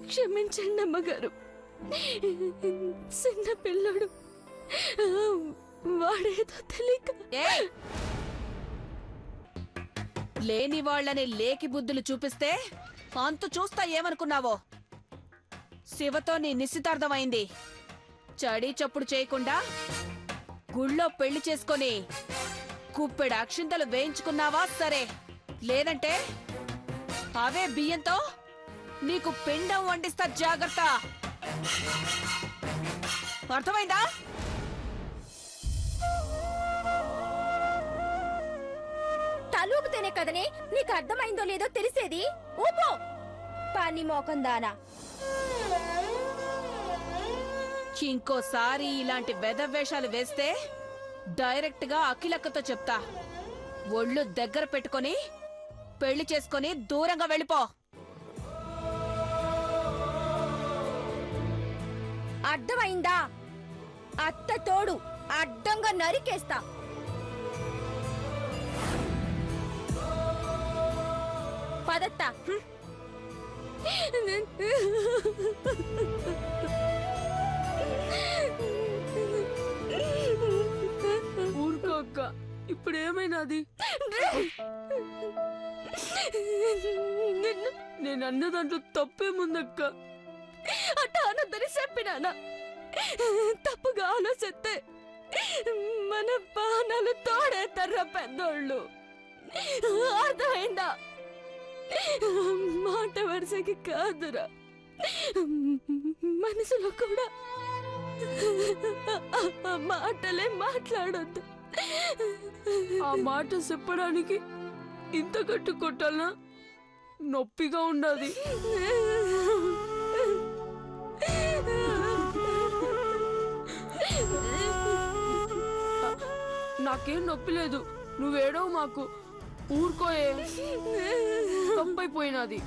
క్షమించండి అమ్మగారు. చిన్న పిల్లడు, వాడేదో తెలియక. లేని వాళ్ళని లేకి బుద్ధులు చూపిస్తే అంతు చూస్తా ఏమనుకున్నావో. శివతో నీ నిశ్చితార్థమైంది. చడి చప్పుడు చేయకుండా గుళ్ళో పెళ్లి చేసుకొని కుప్పెడు అక్షింతలు వేయించుకున్నావా సరే, లేదంటే అవే బియ్యంతో నీకు పిండం వండిస్తా. జాగ్రత్త, అర్థమైందా? తలూపుతేనే కదనే నీకు అర్థమైందో లేదో తెలిసేది. ఊపో పాని మోకం దానా. ఇంకోసారి ఇలాంటి వెధవేషాలు వేస్తే డైరెక్ట్ గా అఖిలక్కతో చెప్తా. ఒళ్ళు దగ్గర పెట్టుకొని పెళ్లి చేసుకొని దూరంగా వెళ్ళిపో. అర్థమైందా? అత్త తోడు అడ్డంగా నరికేస్తా. పదత్తా. ఊరుకో అక్క, ఇప్పుడు ఏమైనాది? నేను అన్న దాంట్లో తప్పేముందక్క? అట్ట అనొద్దని చెప్పినానా? తప్పుగా ఆలోచిస్తే మన బాణాలు తోడేస్తారా పెద్దోళ్ళు. అర్థమైందా? మాట వరుసకి కాదురా, మనసులో కూడా మాటలే మాట్లాడొద్దు. ఆ మాట చెప్పడానికి ఇంత గట్టి కొట్టాలనా? నొప్పిగా ఉండదు. నాకేం నొప్పి లేదు, నువ్వేడో మాకు. ఊరుకోయే, తప్పైపోయినది.